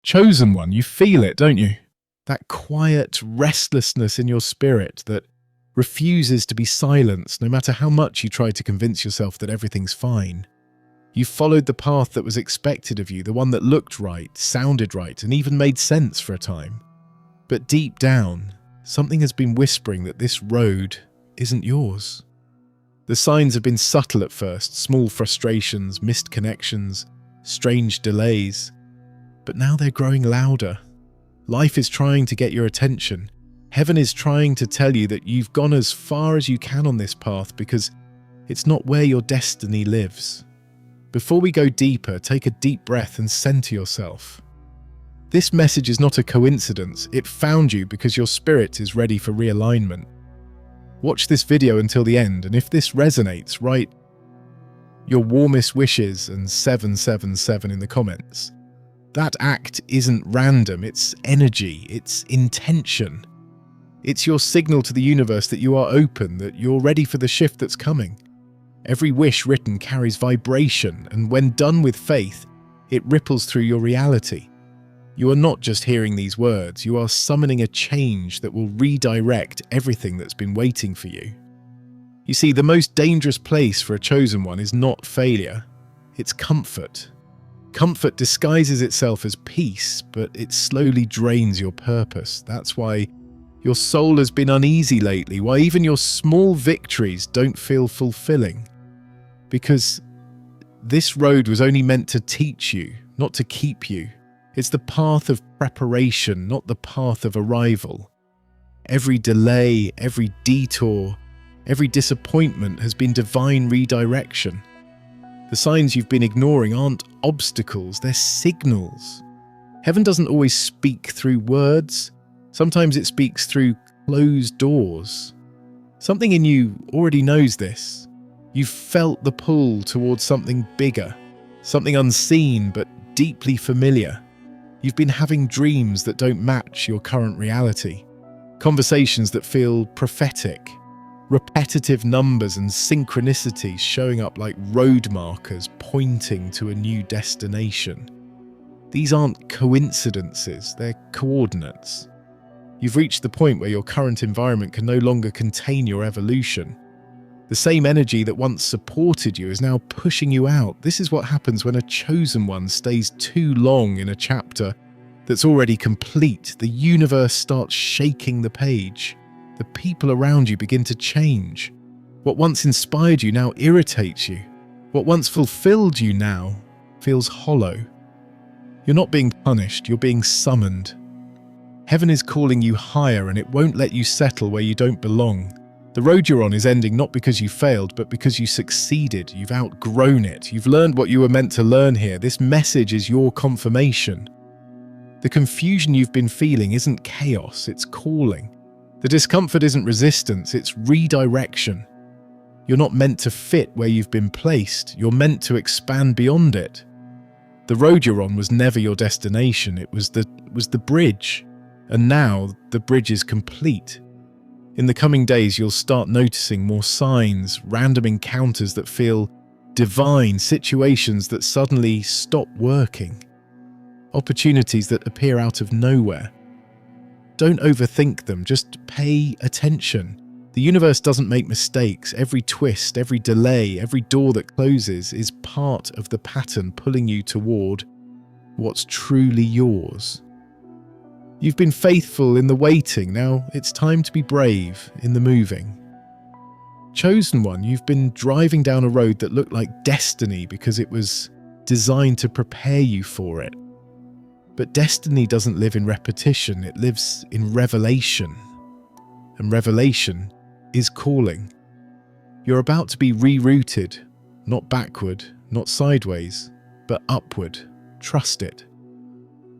Chosen one, you feel it, don't you? That quiet restlessness in your spirit that refuses to be silenced no matter how much you try to convince yourself that everything's fine. You followed the path that was expected of you, the one that looked right, sounded right, and even made sense for a time. But deep down, something has been whispering that this road isn't yours. The signs have been subtle at first, small frustrations, missed connections, strange delays. But now they're growing louder. Life is trying to get your attention. Heaven is trying to tell you that you've gone as far as you can on this path because it's not where your destiny lives. Before we go deeper, take a deep breath and center yourself. This message is not a coincidence. It found you because your spirit is ready for realignment. Watch this video until the end, and if this resonates, write your warmest wishes and 777 in the comments. That act isn't random, it's energy, it's intention. It's your signal to the universe that you are open, that you're ready for the shift that's coming. Every wish written carries vibration, and when done with faith, it ripples through your reality. You are not just hearing these words, you are summoning a change that will redirect everything that's been waiting for you. You see, the most dangerous place for a chosen one is not failure, it's comfort. Comfort disguises itself as peace, but it slowly drains your purpose. That's why your soul has been uneasy lately, why even your small victories don't feel fulfilling. Because this road was only meant to teach you, not to keep you. It's the path of preparation, not the path of arrival. Every delay, every detour, every disappointment has been divine redirection. The signs you've been ignoring aren't obstacles, they're signals. Heaven doesn't always speak through words. Sometimes it speaks through closed doors. Something in you already knows this. You've felt the pull towards something bigger, something unseen but deeply familiar. You've been having dreams that don't match your current reality, conversations that feel prophetic, repetitive numbers and synchronicities showing up like road markers pointing to a new destination. These aren't coincidences, they're coordinates. You've reached the point where your current environment can no longer contain your evolution. The same energy that once supported you is now pushing you out. This is what happens when a chosen one stays too long in a chapter that's already complete. The universe starts shaking the page. The people around you begin to change. What once inspired you now irritates you. What once fulfilled you now feels hollow. You're not being punished, you're being summoned. Heaven is calling you higher, and it won't let you settle where you don't belong. The road you're on is ending not because you failed, but because you succeeded. You've outgrown it. You've learned what you were meant to learn here. This message is your confirmation. The confusion you've been feeling isn't chaos, it's calling. The discomfort isn't resistance, it's redirection. You're not meant to fit where you've been placed. You're meant to expand beyond it. The road you're on was never your destination. It was the bridge. And now the bridge is complete. In the coming days, you'll start noticing more signs, random encounters that feel divine, situations that suddenly stop working, opportunities that appear out of nowhere. Don't overthink them, just pay attention. The universe doesn't make mistakes. Every twist, every delay, every door that closes is part of the pattern pulling you toward what's truly yours. You've been faithful in the waiting, now it's time to be brave in the moving. Chosen one, you've been driving down a road that looked like destiny because it was designed to prepare you for it. But destiny doesn't live in repetition, it lives in revelation. And revelation is calling. You're about to be rerouted, not backward, not sideways, but upward. Trust it.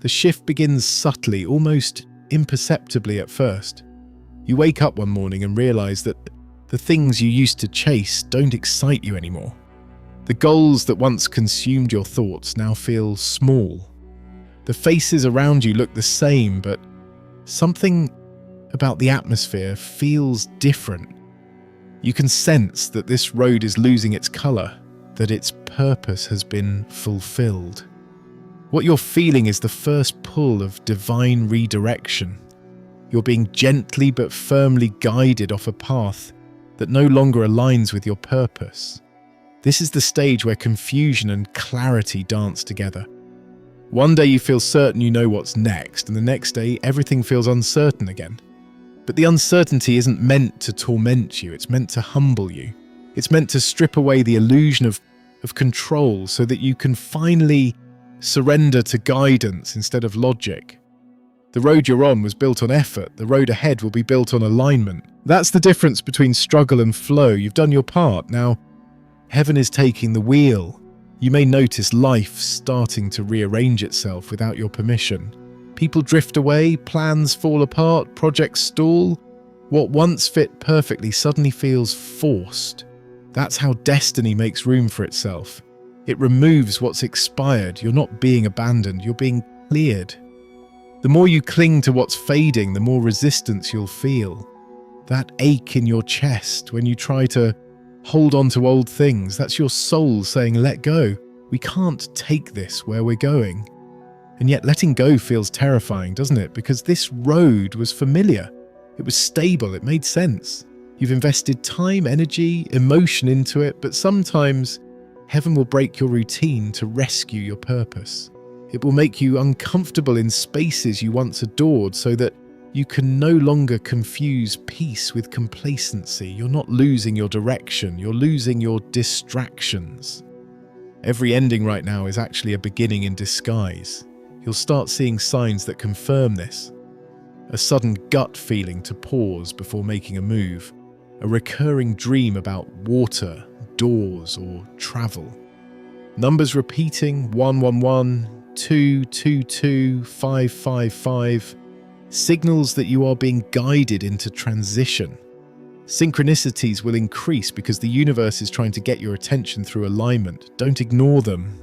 The shift begins subtly, almost imperceptibly at first. You wake up one morning and realize that the things you used to chase don't excite you anymore. The goals that once consumed your thoughts now feel small. The faces around you look the same, but something about the atmosphere feels different. You can sense that this road is losing its color, that its purpose has been fulfilled. What you're feeling is the first pull of divine redirection. You're being gently but firmly guided off a path that no longer aligns with your purpose. This is the stage where confusion and clarity dance together. One day you feel certain you know what's next, and the next day everything feels uncertain again. But the uncertainty isn't meant to torment you, it's meant to humble you. It's meant to strip away the illusion of control so that you can finally surrender to guidance instead of logic. The road you're on was built on effort, the road ahead will be built on alignment. That's the difference between struggle and flow. You've done your part, now heaven is taking the wheel. You may notice life starting to rearrange itself without your permission. People drift away, plans fall apart, projects stall. What once fit perfectly suddenly feels forced. That's how destiny makes room for itself. It removes what's expired. You're not being abandoned, you're being cleared. The more you cling to what's fading, the more resistance you'll feel. That ache in your chest when you try to hold on to old things, that's your soul saying, let go. We can't take this where we're going. And yet letting go feels terrifying, doesn't it? Because this road was familiar. It was stable, it made sense. You've invested time, energy, emotion into it, but sometimes heaven will break your routine to rescue your purpose. It will make you uncomfortable in spaces you once adored so that you can no longer confuse peace with complacency. You're not losing your direction, you're losing your distractions. Every ending right now is actually a beginning in disguise. You'll start seeing signs that confirm this. A sudden gut feeling to pause before making a move. A recurring dream about water, doors, or travel. Numbers repeating 111, 222, 555. Signals that you are being guided into transition. Synchronicities will increase because the universe is trying to get your attention through alignment. Don't ignore them.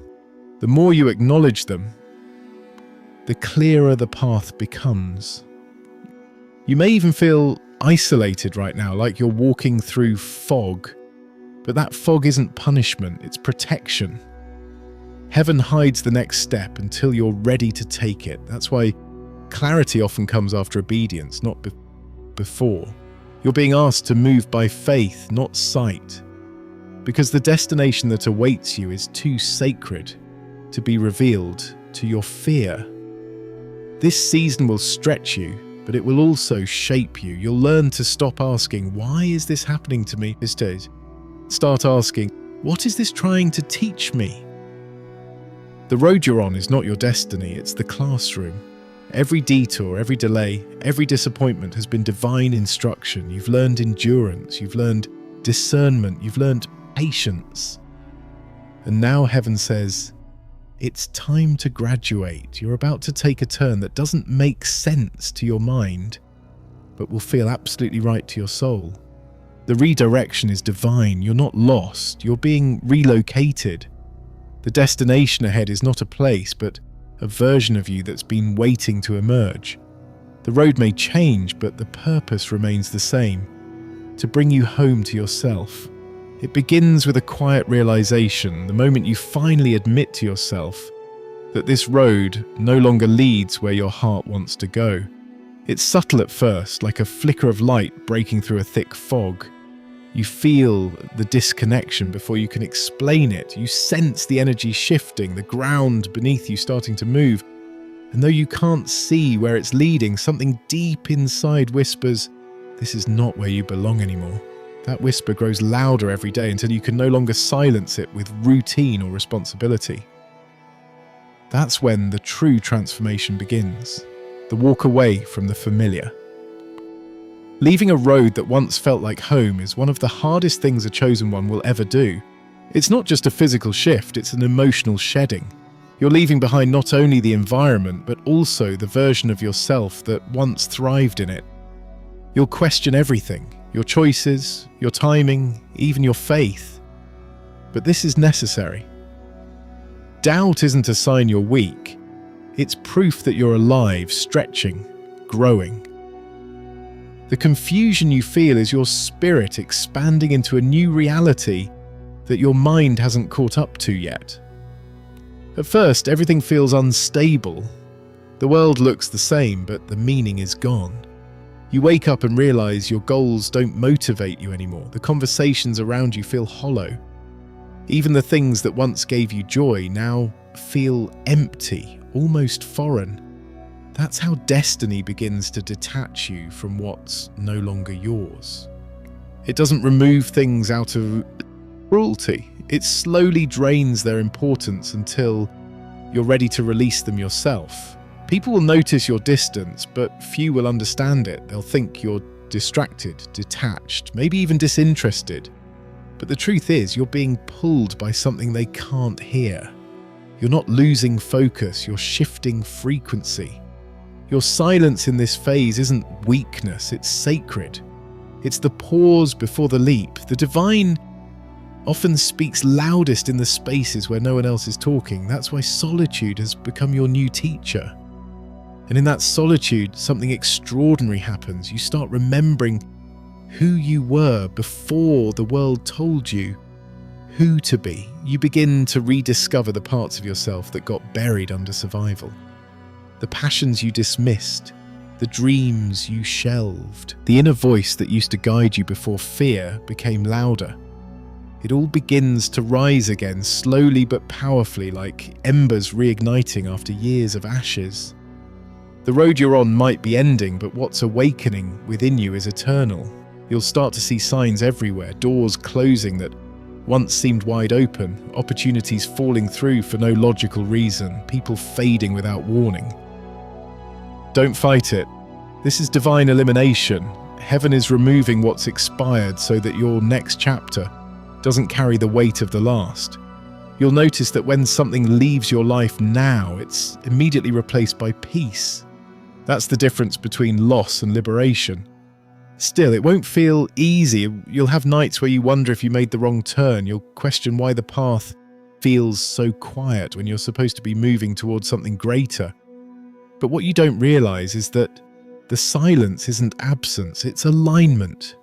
The more you acknowledge them, the clearer the path becomes. You may even feel isolated right now, like you're walking through fog. But that fog isn't punishment, it's protection. Heaven hides the next step until you're ready to take it. That's why clarity often comes after obedience, not before. You're being asked to move by faith, not sight. Because the destination that awaits you is too sacred to be revealed to your fear. This season will stretch you, but it will also shape you. You'll learn to stop asking, why is this happening to me? Instead, start asking, what is this trying to teach me? The road you're on is not your destiny, it's the classroom. Every detour, every delay, every disappointment has been divine instruction. You've learned endurance, you've learned discernment, you've learned patience. And now heaven says, it's time to graduate. You're about to take a turn that doesn't make sense to your mind, but will feel absolutely right to your soul. The redirection is divine. You're not lost. You're being relocated. The destination ahead is not a place, but a version of you that's been waiting to emerge. The road may change, but the purpose remains the same, to bring you home to yourself. It begins with a quiet realization, the moment you finally admit to yourself that this road no longer leads where your heart wants to go. It's subtle at first, like a flicker of light breaking through a thick fog. You feel the disconnection before you can explain it. You sense the energy shifting, the ground beneath you starting to move. And though you can't see where it's leading, something deep inside whispers, this is not where you belong anymore. That whisper grows louder every day until you can no longer silence it with routine or responsibility. That's when the true transformation begins, the walk away from the familiar. Leaving a road that once felt like home is one of the hardest things a chosen one will ever do. It's not just a physical shift, it's an emotional shedding. You're leaving behind not only the environment, but also the version of yourself that once thrived in it. You'll question everything, your choices, your timing, even your faith. But this is necessary. Doubt isn't a sign you're weak. It's proof that you're alive, stretching, growing. The confusion you feel is your spirit expanding into a new reality that your mind hasn't caught up to yet. At first, everything feels unstable. The world looks the same, but the meaning is gone. You wake up and realize your goals don't motivate you anymore. The conversations around you feel hollow. Even the things that once gave you joy now feel empty, almost foreign. That's how destiny begins to detach you from what's no longer yours. It doesn't remove things out of cruelty. It slowly drains their importance until you're ready to release them yourself. People will notice your distance, but few will understand it. They'll think you're distracted, detached, maybe even disinterested. But the truth is, you're being pulled by something they can't hear. You're not losing focus, you're shifting frequency. Your silence in this phase isn't weakness, it's sacred. It's the pause before the leap. The divine often speaks loudest in the spaces where no one else is talking. That's why solitude has become your new teacher. And in that solitude, something extraordinary happens. You start remembering who you were before the world told you who to be. You begin to rediscover the parts of yourself that got buried under survival. The passions you dismissed, the dreams you shelved, the inner voice that used to guide you before fear became louder. It all begins to rise again, slowly but powerfully, like embers reigniting after years of ashes. The road you're on might be ending, but what's awakening within you is eternal. You'll start to see signs everywhere, doors closing that once seemed wide open, opportunities falling through for no logical reason, people fading without warning. Don't fight it. This is divine elimination. Heaven is removing what's expired so that your next chapter doesn't carry the weight of the last. You'll notice that when something leaves your life now, it's immediately replaced by peace. That's the difference between loss and liberation. Still, it won't feel easy. You'll have nights where you wonder if you made the wrong turn. You'll question why the path feels so quiet when you're supposed to be moving towards something greater. But what you don't realize is that the silence isn't absence, it's alignment.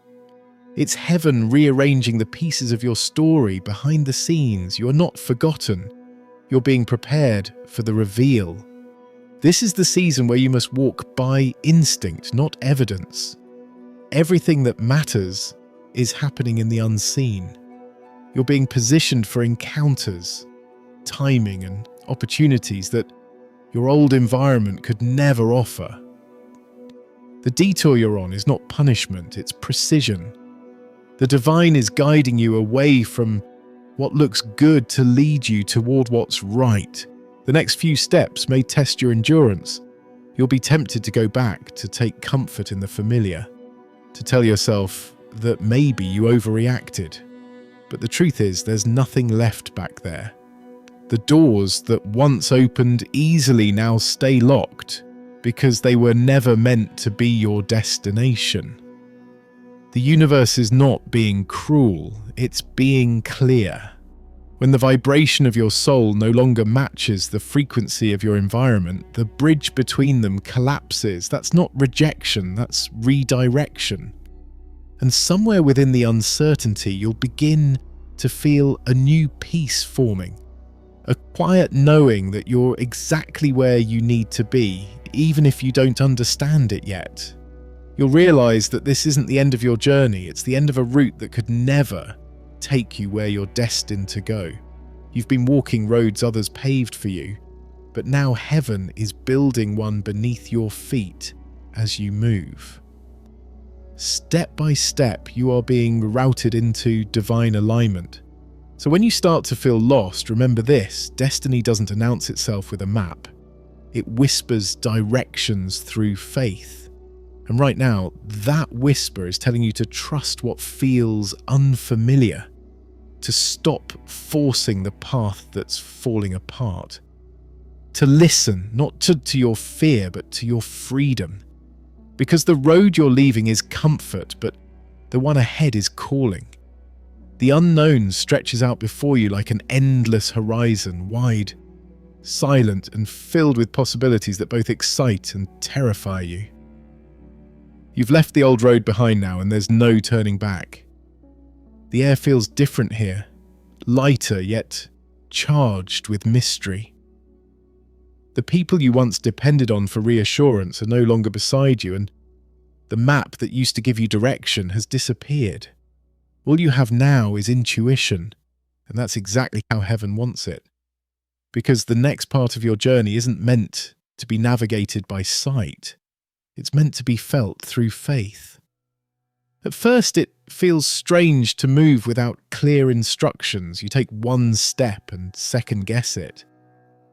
It's heaven rearranging the pieces of your story behind the scenes. You're not forgotten. You're being prepared for the reveal. This is the season where you must walk by instinct, not evidence. Everything that matters is happening in the unseen. You're being positioned for encounters, timing, and opportunities that your old environment could never offer. The detour you're on is not punishment, it's precision. The divine is guiding you away from what looks good to lead you toward what's right. The next few steps may test your endurance. You'll be tempted to go back, to take comfort in the familiar, to tell yourself that maybe you overreacted. But the truth is, there's nothing left back there. The doors that once opened easily now stay locked because they were never meant to be your destination. The universe is not being cruel, it's being clear. When the vibration of your soul no longer matches the frequency of your environment, the bridge between them collapses. That's not rejection, that's redirection. And somewhere within the uncertainty, you'll begin to feel a new peace forming. A quiet knowing that you're exactly where you need to be, even if you don't understand it yet. You'll realize that this isn't the end of your journey, it's the end of a route that could never take you where you're destined to go. You've been walking roads others paved for you, but now heaven is building one beneath your feet as you move. Step by step, you are being routed into divine alignment. So when you start to feel lost, remember this: destiny doesn't announce itself with a map. It whispers directions through faith. And right now, that whisper is telling you to trust what feels unfamiliar, to stop forcing the path that's falling apart, to listen, not to your fear, but to your freedom. Because the road you're leaving is comfort, but the one ahead is calling. The unknown stretches out before you like an endless horizon, wide, silent, and filled with possibilities that both excite and terrify you. You've left the old road behind now, and there's no turning back. The air feels different here, lighter yet charged with mystery. The people you once depended on for reassurance are no longer beside you, and the map that used to give you direction has disappeared. All you have now is intuition, and that's exactly how heaven wants it. Because the next part of your journey isn't meant to be navigated by sight. It's meant to be felt through faith. At first, it feels strange to move without clear instructions. You take one step and second-guess it.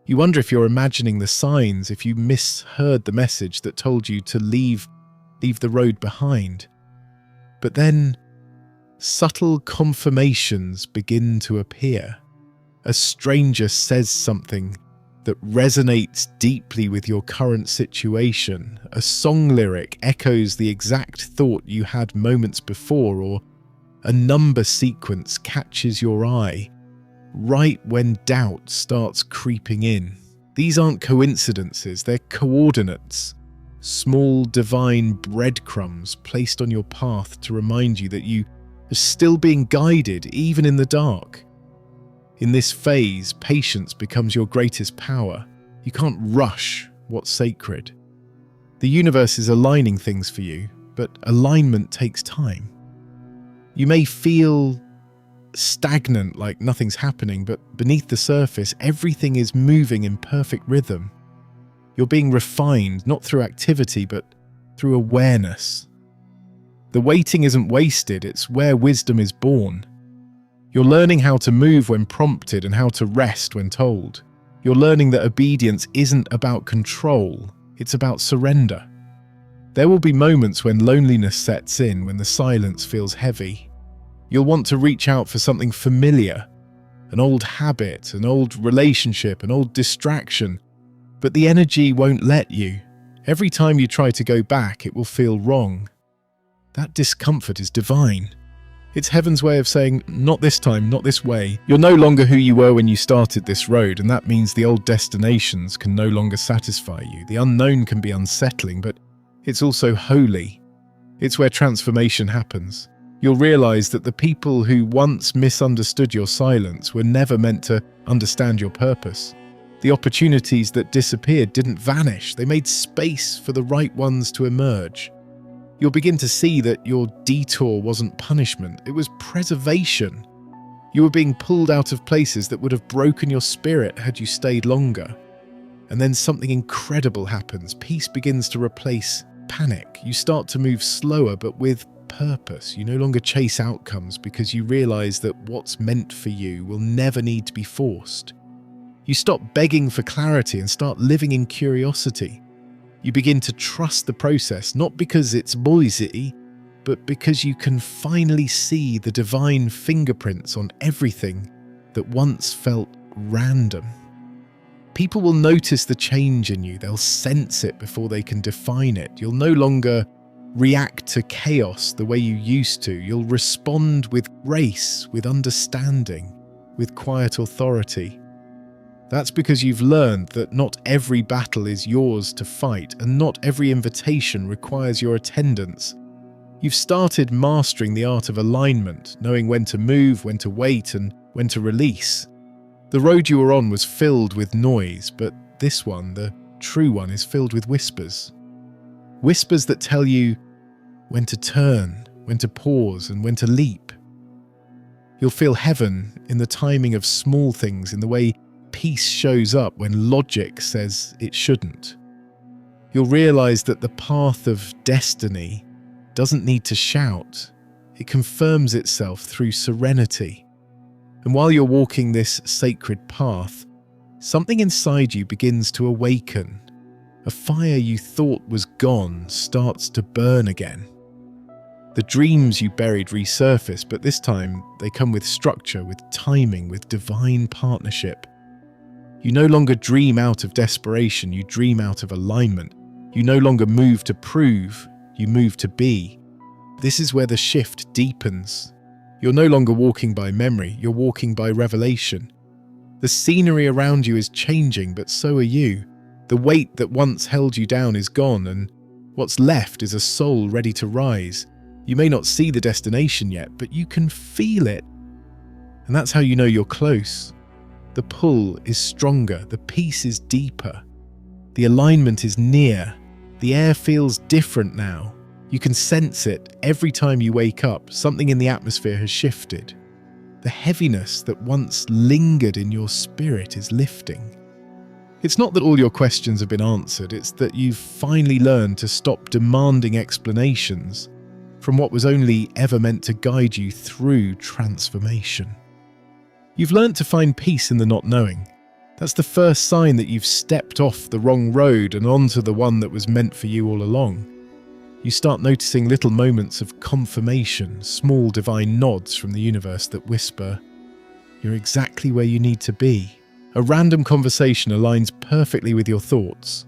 You wonder if you're imagining the signs, if you misheard the message that told you to leave the road behind. But then, subtle confirmations begin to appear. A stranger says something that resonates deeply with your current situation. A song lyric echoes the exact thought you had moments before, or a number sequence catches your eye right when doubt starts creeping in. These aren't coincidences, they're coordinates. Small divine breadcrumbs placed on your path to remind you that you are still being guided even in the dark. In this phase, patience becomes your greatest power. You can't rush what's sacred. The universe is aligning things for you, but alignment takes time. You may feel stagnant, like nothing's happening, but beneath the surface, everything is moving in perfect rhythm. You're being refined, not through activity, but through awareness. The waiting isn't wasted, it's where wisdom is born. You're learning how to move when prompted and how to rest when told. You're learning that obedience isn't about control, it's about surrender. There will be moments when loneliness sets in, when the silence feels heavy. You'll want to reach out for something familiar, an old habit, an old relationship, an old distraction, but the energy won't let you. Every time you try to go back, it will feel wrong. That discomfort is divine. It's heaven's way of saying, not this time, not this way. You're no longer who you were when you started this road, and that means the old destinations can no longer satisfy you. The unknown can be unsettling, but it's also holy. It's where transformation happens. You'll realize that the people who once misunderstood your silence were never meant to understand your purpose. The opportunities that disappeared didn't vanish. They made space for the right ones to emerge. You'll begin to see that your detour wasn't punishment, it was preservation. You were being pulled out of places that would have broken your spirit had you stayed longer. And then something incredible happens. Peace begins to replace panic. You start to move slower, but with purpose. You no longer chase outcomes because you realize that what's meant for you will never need to be forced. You stop begging for clarity and start living in curiosity. You begin to trust the process, not because it's noisy, but because you can finally see the divine fingerprints on everything that once felt random. People will notice the change in you. They'll sense it before they can define it. You'll no longer react to chaos the way you used to. You'll respond with grace, with understanding, with quiet authority. That's because you've learned that not every battle is yours to fight, and not every invitation requires your attendance. You've started mastering the art of alignment, knowing when to move, when to wait, and when to release. The road you were on was filled with noise, but this one, the true one, is filled with whispers. Whispers that tell you when to turn, when to pause, and when to leap. You'll feel heaven in the timing of small things, in the way peace shows up when logic says it shouldn't. You'll realize that the path of destiny doesn't need to shout. It confirms itself through serenity. And while you're walking this sacred path, something inside you begins to awaken. A fire you thought was gone starts to burn again. The dreams you buried resurface, but this time they come with structure, with timing, with divine partnership. You no longer dream out of desperation, you dream out of alignment. You no longer move to prove, you move to be. This is where the shift deepens. You're no longer walking by memory, you're walking by revelation. The scenery around you is changing, but so are you. The weight that once held you down is gone, and what's left is a soul ready to rise. You may not see the destination yet, but you can feel it. And that's how you know you're close. The pull is stronger, the peace is deeper, The alignment is near. The air feels different now. You can sense it every time you wake up. Something in the atmosphere has shifted. The heaviness that once lingered in your spirit is lifting. It's not that all your questions have been answered, it's that you've finally learned to stop demanding explanations from what was only ever meant to guide you through transformation. You've learned to find peace in the not knowing. That's the first sign that you've stepped off the wrong road and onto the one that was meant for you all along. You start noticing little moments of confirmation, small divine nods from the universe that whisper, "You're exactly where you need to be." A random conversation aligns perfectly with your thoughts.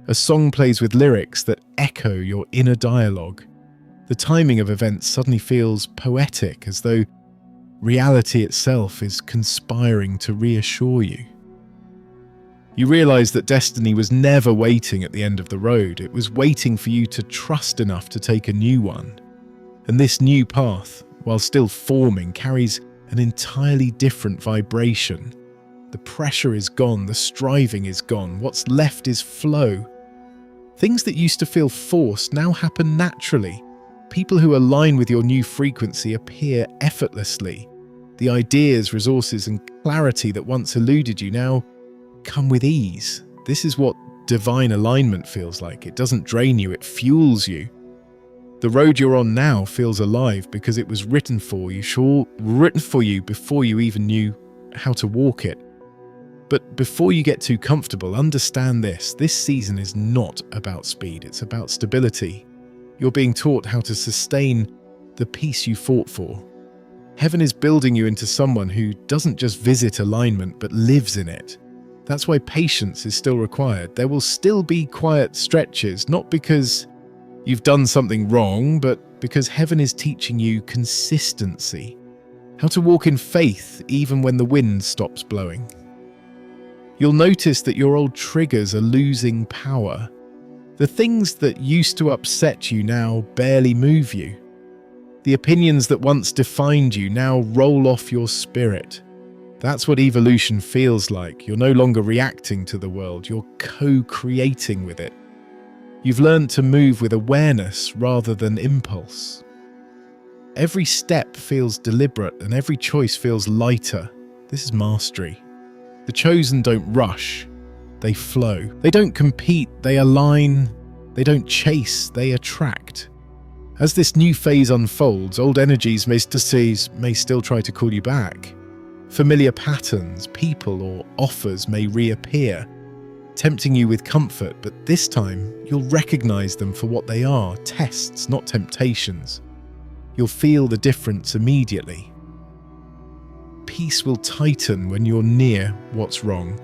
A song plays with lyrics that echo your inner dialogue. The timing of events suddenly feels poetic, as though reality itself is conspiring to reassure you. You realize that destiny was never waiting at the end of the road. It was waiting for you to trust enough to take a new one. And this new path, while still forming, carries an entirely different vibration. The pressure is gone, the striving is gone. What's left is flow. Things that used to feel forced now happen naturally. People who align with your new frequency appear effortlessly. The ideas, resources, and clarity that once eluded you now come with ease. This is what divine alignment feels like. It doesn't drain you, it fuels you. The road you're on now feels alive because it was written for you before you even knew how to walk it. But before you get too comfortable, understand this. This season is not about speed, it's about stability. You're being taught how to sustain the peace you fought for. Heaven is building you into someone who doesn't just visit alignment, but lives in it. That's why patience is still required. There will still be quiet stretches, not because you've done something wrong, but because heaven is teaching you consistency. How to walk in faith even when the wind stops blowing. You'll notice that your old triggers are losing power. The things that used to upset you now barely move you. The opinions that once defined you now roll off your spirit. That's what evolution feels like. You're no longer reacting to the world, you're co-creating with it. You've learned to move with awareness rather than impulse. Every step feels deliberate and every choice feels lighter. This is mastery. The chosen don't rush, they flow. They don't compete, they align. They don't chase, they attract. As this new phase unfolds, old energies may still try to call you back. Familiar patterns, people, or offers may reappear, tempting you with comfort, but this time you'll recognize them for what they are, tests, not temptations. You'll feel the difference immediately. Peace will tighten when you're near what's wrong,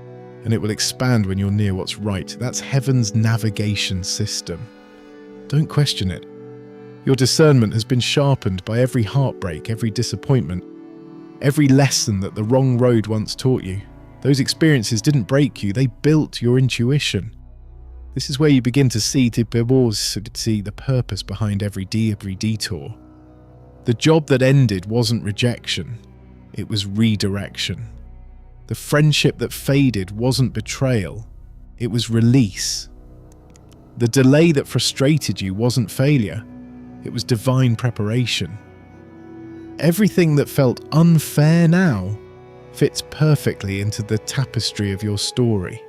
and it will expand when you're near what's right. That's heaven's navigation system. Don't question it. Your discernment has been sharpened by every heartbreak, every disappointment, every lesson that the wrong road once taught you. Those experiences didn't break you, they built your intuition. This is where you begin to see the purpose behind every detour. The job that ended wasn't rejection, it was redirection. The friendship that faded wasn't betrayal, it was release. The delay that frustrated you wasn't failure, it was divine preparation. Everything that felt unfair now fits perfectly into the tapestry of your story.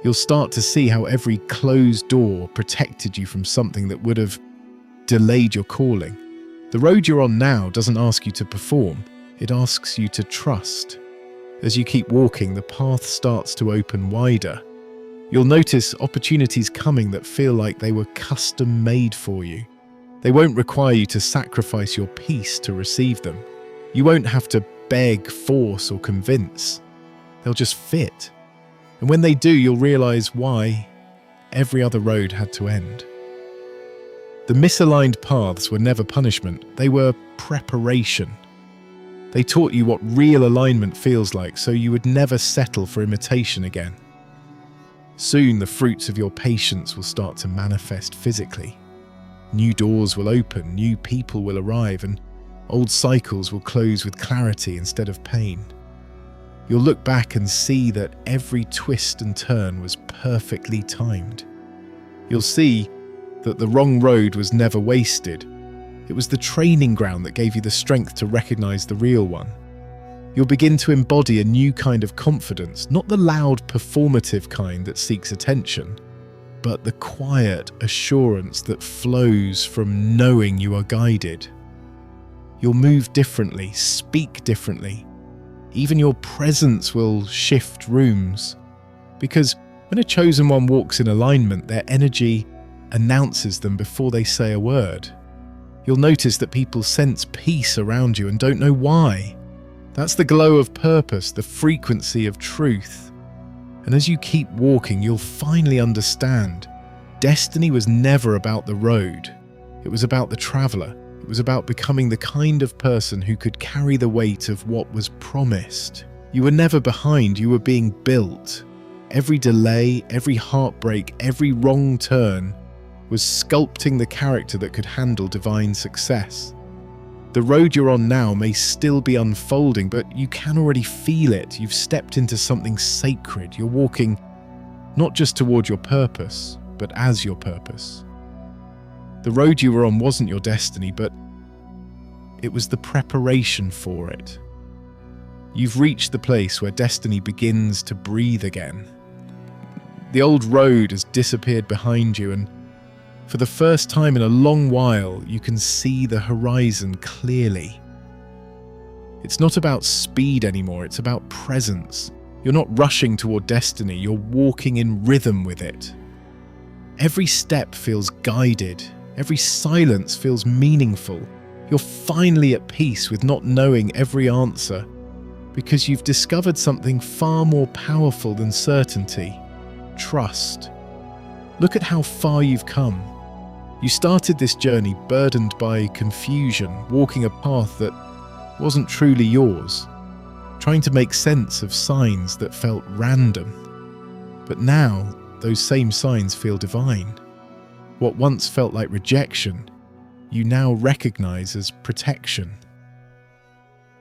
You'll start to see how every closed door protected you from something that would have delayed your calling. The road you're on now doesn't ask you to perform, it asks you to trust. As you keep walking, the path starts to open wider. You'll notice opportunities coming that feel like they were custom made for you. They won't require you to sacrifice your peace to receive them. You won't have to beg, force, or convince. They'll just fit. And when they do, you'll realize why every other road had to end. The misaligned paths were never punishment, they were preparation. They taught you what real alignment feels like, so you would never settle for imitation again. Soon the fruits of your patience will start to manifest physically. New doors will open, new people will arrive, and old cycles will close with clarity instead of pain. You'll look back and see that every twist and turn was perfectly timed. You'll see that the wrong road was never wasted. It was the training ground that gave you the strength to recognize the real one. You'll begin to embody a new kind of confidence, not the loud, performative kind that seeks attention, but the quiet assurance that flows from knowing you are guided. You'll move differently, speak differently. Even your presence will shift rooms. Because when a chosen one walks in alignment, their energy announces them before they say a word. You'll notice that people sense peace around you and don't know why. That's the glow of purpose, the frequency of truth. And as you keep walking, you'll finally understand. Destiny was never about the road. It was about the traveler. It was about becoming the kind of person who could carry the weight of what was promised. You were never behind, you were being built. Every delay, every heartbreak, every wrong turn was sculpting the character that could handle divine success. The road you're on now may still be unfolding, but you can already feel it. You've stepped into something sacred. You're walking not just toward your purpose, but as your purpose. The road you were on wasn't your destiny, but it was the preparation for it. You've reached the place where destiny begins to breathe again. The old road has disappeared behind you, and for the first time in a long while, you can see the horizon clearly. It's not about speed anymore, it's about presence. You're not rushing toward destiny, you're walking in rhythm with it. Every step feels guided, every silence feels meaningful. You're finally at peace with not knowing every answer, because you've discovered something far more powerful than certainty: trust. Look at how far you've come. You started this journey burdened by confusion, walking a path that wasn't truly yours, trying to make sense of signs that felt random. But now, those same signs feel divine. What once felt like rejection, you now recognize as protection.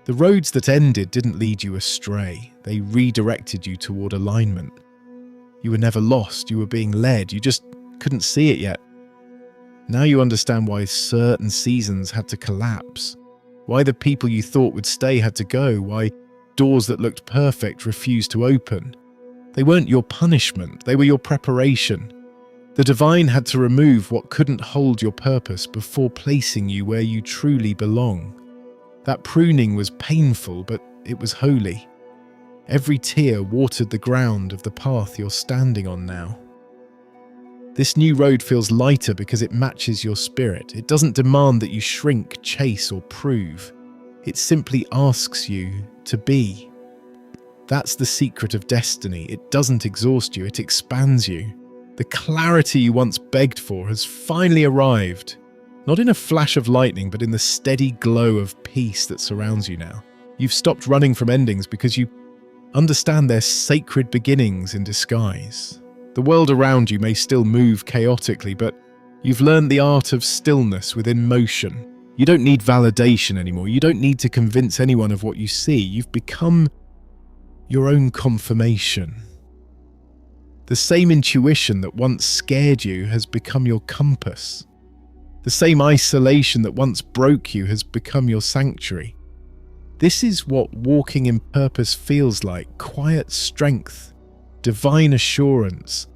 The roads that ended didn't lead you astray, they redirected you toward alignment. You were never lost, you were being led, you just couldn't see it yet. Now you understand why certain seasons had to collapse, why the people you thought would stay had to go, why doors that looked perfect refused to open. They weren't your punishment, they were your preparation. The divine had to remove what couldn't hold your purpose before placing you where you truly belong. That pruning was painful, but it was holy. Every tear watered the ground of the path you're standing on now. This new road feels lighter because it matches your spirit. It doesn't demand that you shrink, chase, or prove. It simply asks you to be. That's the secret of destiny. It doesn't exhaust you, it expands you. The clarity you once begged for has finally arrived. Not in a flash of lightning, but in the steady glow of peace that surrounds you now. You've stopped running from endings because you understand they're sacred beginnings in disguise. The world around you may still move chaotically, but you've learned the art of stillness within motion. You don't need validation anymore. You don't need to convince anyone of what you see. You've become your own confirmation. The same intuition that once scared you has become your compass. The same isolation that once broke you has become your sanctuary. This is what walking in purpose feels like: quiet strength, divine assurance,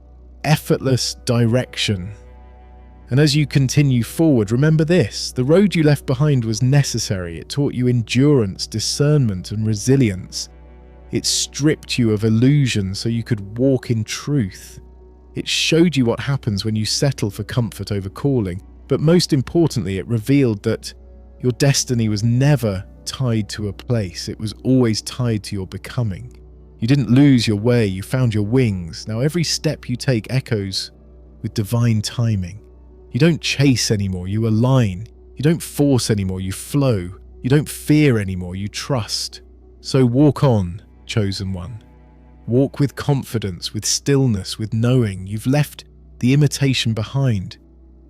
effortless direction. And as you continue forward, remember this: the road you left behind was necessary. It taught you endurance, discernment, and resilience. It stripped you of illusion so you could walk in truth. It showed you what happens when you settle for comfort over calling. But most importantly, it revealed that your destiny was never tied to a place. It was always tied to your becoming. You didn't lose your way, you found your wings. Now every step you take echoes with divine timing. You don't chase anymore, you align. You don't force anymore, you flow. You don't fear anymore, you trust. So walk on, chosen one. Walk with confidence, with stillness, with knowing. You've left the imitation behind.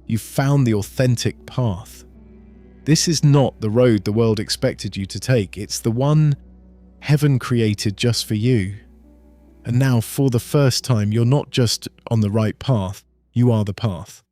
You've found the authentic path. This is not the road the world expected you to take. It's the one Heaven created just for you. And now, for the first time, you're not just on the right path, you are the path.